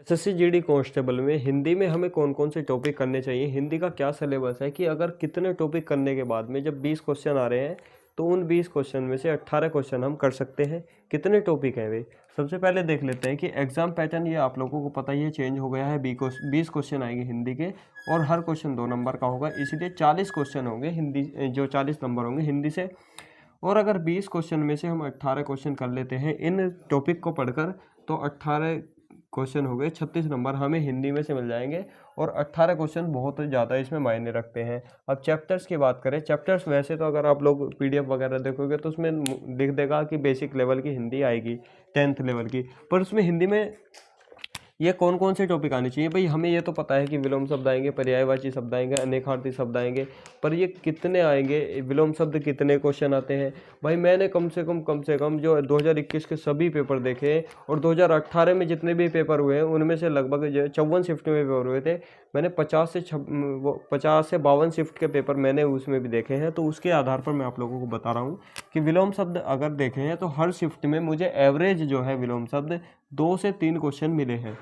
SSC GD constable में हिंदी में हमें कौन कौन से टॉपिक करने चाहिए, हिंदी का क्या सिलेबस है कि अगर कितने टॉपिक करने के बाद में जब 20 क्वेश्चन आ रहे हैं तो उन 20 क्वेश्चन में से 18 क्वेश्चन हम कर सकते हैं। कितने टॉपिक हैं वे, सबसे पहले देख लेते हैं कि एग्जाम पैटर्न ये आप लोगों को पता ही है चेंज हो गया है। 20 क्वेश्चन आएंगे हिंदी के और हर क्वेश्चन 2 नंबर का होगा, इसलिए 40 क्वेश्चन होंगे हिंदी, जो 40 नंबर होंगे हिंदी से। और अगर 20 क्वेश्चन में से हम 18 क्वेश्चन कर लेते हैं इन टॉपिक को पढ़कर तो 18 क्वेश्चन हो गए, 36 नंबर हमें हिंदी में से मिल जाएंगे। और 18 क्वेश्चन बहुत ज़्यादा इसमें मायने रखते हैं। अब चैप्टर्स की बात करें, चैप्टर्स वैसे तो अगर आप लोग पीडीएफ वगैरह देखोगे तो उसमें लिख देगा कि बेसिक लेवल की हिंदी आएगी, 10th लेवल की, पर उसमें हिंदी में ये कौन कौन से टॉपिक आने चाहिए भाई। हमें ये तो पता है कि विलोम शब्द आएंगे, पर्यायवाची शब्द आएंगे, अनेकार्थी शब्द आएंगे, पर ये कितने आएंगे, विलोम शब्द कितने क्वेश्चन आते हैं भाई। मैंने कम से कम जो 2021 के सभी पेपर देखे और 2018 में जितने भी पेपर हुए हैं उनमें से लगभग 54 शिफ्ट में पेपर हुए थे। मैंने 50 से 52 शिफ्ट के पेपर मैंने उसमें भी देखे हैं, तो उसके आधार पर मैं आप लोगों को बता रहा हूँ कि विलोम शब्द अगर देखे हैं तो हर शिफ्ट में मुझे एवरेज जो है विलोम शब्द 2 से 3 क्वेश्चन मिले हैं।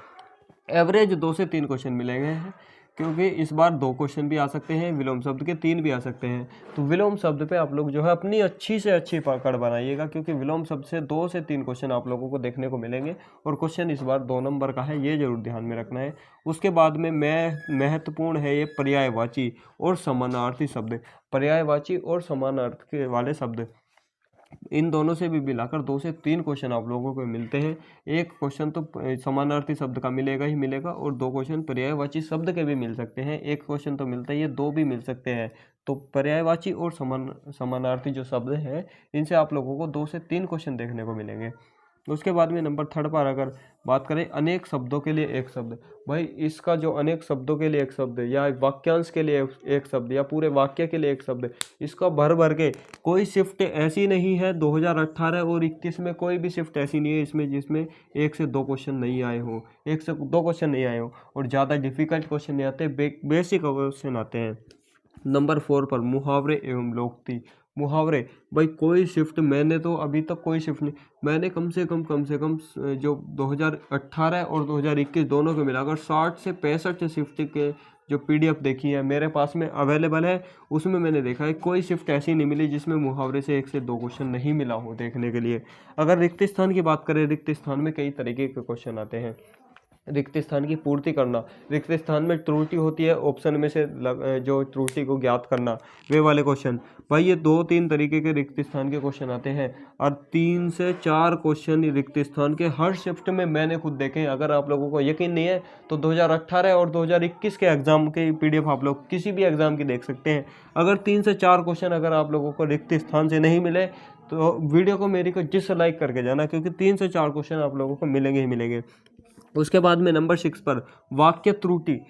एवरेज 2 से 3 क्वेश्चन मिलेंगे हैं, क्योंकि इस बार 2 क्वेश्चन भी आ सकते हैं विलोम शब्द के, 3 भी आ सकते हैं। तो विलोम शब्द पे आप लोग जो है अपनी अच्छी से अच्छी पकड़ बनाइएगा, क्योंकि विलोम शब्द से 2 से 3 क्वेश्चन आप लोगों को देखने को मिलेंगे और क्वेश्चन इस बार 2 नंबर का है, ये जरूर ध्यान में रखना है। उसके बाद में महत्वपूर्ण है ये पर्यायवाची और समानार्थी शब्द। पर्यायवाची और समानार्थी वाले शब्द, इन दोनों से भी मिलाकर 2 से 3 क्वेश्चन आप लोगों को मिलते हैं। एक क्वेश्चन तो समानार्थी शब्द का मिलेगा ही मिलेगा और 2 क्वेश्चन पर्यायवाची शब्द के भी मिल सकते हैं। एक क्वेश्चन तो मिलता ही है, 2 भी मिल सकते हैं। तो पर्यायवाची और समानार्थी जो शब्द हैं इनसे आप लोगों को 2 से 3 क्वेश्चन देखने को मिलेंगे। उसके बाद में नंबर 3 पर अगर बात करें, अनेक शब्दों के लिए एक शब्द। भाई इसका जो अनेक शब्दों के लिए एक शब्द या वाक्यांश के लिए एक शब्द या पूरे वाक्य के लिए एक शब्द, इसका भर भर के कोई शिफ्ट ऐसी नहीं है 2018 और 21 में कोई भी शिफ्ट ऐसी नहीं है इसमें जिसमें 1 से 2 क्वेश्चन नहीं आए हो, 1 से 2 क्वेश्चन नहीं आए हो और ज़्यादा डिफिकल्ट क्वेश्चन नहीं आते, बेसिक क्वेश्चन आते हैं। नंबर 4 पर मुहावरे एवं लोकोक्ति। मुहावरे, भाई कोई शिफ्ट मैंने तो अभी तक कोई शिफ्ट नहीं, मैंने कम से कम जो 2018 और 2021 दोनों को मिलाकर 60 से 65 शिफ्ट के जो पीडीएफ देखी है मेरे पास में अवेलेबल है, उसमें मैंने देखा है कोई शिफ्ट ऐसी नहीं मिली जिसमें मुहावरे से 1 से 2 क्वेश्चन नहीं मिला हो देखने के लिए। अगर रिक्त स्थान की बात करें, रिक्त स्थान में कई तरीके के क्वेश्चन आते हैं। रिक्त स्थान की पूर्ति करना, रिक्त स्थान में त्रुटि होती है, ऑप्शन में से जो त्रुटि को ज्ञात करना, वे वाले क्वेश्चन। भाई ये 2-3 तरीके के रिक्त स्थान के क्वेश्चन आते हैं और 3 से 4 क्वेश्चन रिक्त स्थान के हर शिफ्ट में मैंने खुद देखे हैं। अगर आप लोगों को यकीन नहीं है तो 2018 और 2021 के एग्जाम के पीडीएफ आप लोग किसी भी एग्जाम की देख सकते हैं। अगर 3 से 4 क्वेश्चन अगर आप लोगों को रिक्त स्थान से नहीं मिले तो वीडियो को मेरी को डिसलाइक करके जाना, क्योंकि 3 से 4 क्वेश्चन आप लोगों को मिलेंगे ही मिलेंगे। उसके बाद में नंबर 6 पर वाक्य त्रुटि।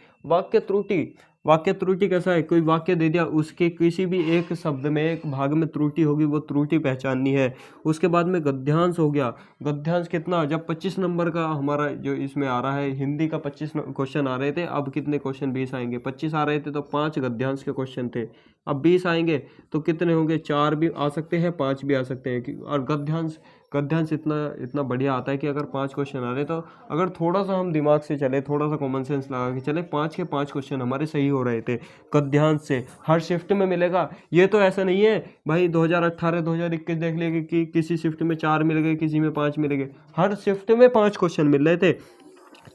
वाक्य त्रुटि कैसा है, कोई वाक्य दे दिया, उसके किसी भी एक शब्द में एक भाग में त्रुटि होगी, वो त्रुटि पहचाननी है। उसके बाद में गद्यांश हो गया। गद्यांश कितना, जब 25 नंबर का हमारा जो इसमें आ रहा है हिंदी का 25 क्वेश्चन आ रहे थे, अब कितने क्वेश्चन 20 आएंगे। 25 आ रहे थे तो 5 गद्यांश के क्वेश्चन थे, अब 20 आएंगे तो कितने होंगे, 4 भी आ सकते हैं, 5 भी आ सकते हैं। और गद्यांश इतना बढ़िया आता है कि अगर 5 क्वेश्चन आ रहे तो अगर थोड़ा सा हम दिमाग से चले, थोड़ा सा कॉमन सेंस लगा के चले, 5 के 5 क्वेश्चन हमारे सही हो रहे थे गद्यांश से। हर शिफ्ट में मिलेगा, ये तो ऐसा नहीं है भाई 2018 2021 देख लेंगे कि किसी शिफ्ट में 4 मिल गए, किसी में 5 मिल गए, हर शिफ्ट में 5 क्वेश्चन मिल रहे थे।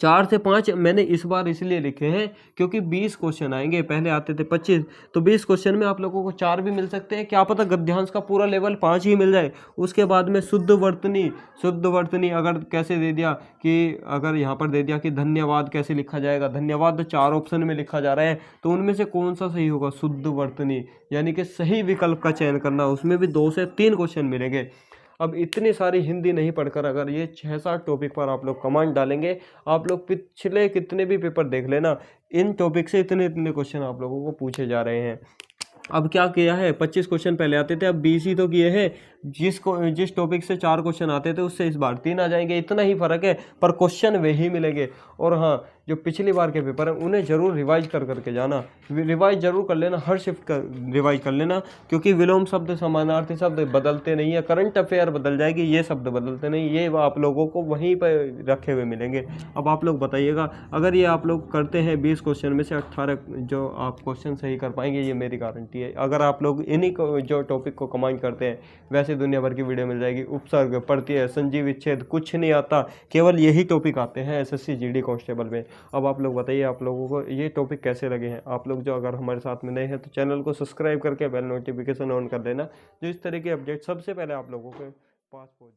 4 से 5 मैंने इस बार इसलिए लिखे हैं क्योंकि 20 क्वेश्चन आएंगे, पहले आते थे 25, तो 20 क्वेश्चन में आप लोगों को 4 भी मिल सकते हैं, क्या पता गद्यांश का पूरा लेवल 5 ही मिल जाए। उसके बाद में शुद्ध वर्तनी अगर कैसे दे दिया कि अगर यहाँ पर दे दिया कि धन्यवाद कैसे लिखा जाएगा, धन्यवाद 4 ऑप्शन में लिखा जा रहा है, तो उनमें से कौन सा सही होगा, शुद्ध वर्तनी, यानी कि सही विकल्प का चयन करना, उसमें भी 2 से 3 क्वेश्चन मिलेंगे। अब इतनी सारी हिंदी नहीं पढ़कर अगर ये 6-7 टॉपिक पर आप लोग कमांड डालेंगे, आप लोग पिछले कितने भी पेपर देख लेना, इन टॉपिक से इतने क्वेश्चन आप लोगों को पूछे जा रहे हैं। अब क्या किया है, 25 क्वेश्चन पहले आते थे, अब 20 ही तो किए हैं। जिस टॉपिक से 4 क्वेश्चन आते थे उससे इस बार 3 आ जाएंगे, इतना ही फर्क है, पर क्वेश्चन वे ही मिलेंगे। और हाँ, जो पिछली बार के पेपर हैं उन्हें ज़रूर रिवाइज करके जाना, रिवाइज ज़रूर कर लेना, हर शिफ्ट का रिवाइज कर लेना, क्योंकि विलोम शब्द समानार्थी शब्द बदलते नहीं है, करंट अफेयर बदल जाएगी, ये शब्द बदलते नहीं, ये आप लोगों को वहीं पर रखे हुए मिलेंगे। अब आप लोग बताइएगा, अगर ये आप लोग करते हैं 20 क्वेश्चन में से 18 जो आप क्वेश्चन सही कर पाएंगे, ये मेरी गारंटी है। अगर आप लोग इन्हीं को जो टॉपिक को कमांड करते हैं, वैसे दुनिया भर की वीडियो मिल जाएगी, उपसर्ग, प्रत्यय, संजी विच्छेद कुछ नहीं आता, केवल यही टॉपिक आते हैं एसएससी जीडी कांस्टेबल में। अब आप लोग बताइए आप लोगों को ये टॉपिक कैसे लगे हैं। आप लोग जो अगर हमारे साथ में नए हैं तो चैनल को सब्सक्राइब करके बेल नोटिफिकेशन ऑन कर देना, जो इस तरह के अपडेट सबसे पहले आप लोगों के पास पहुंच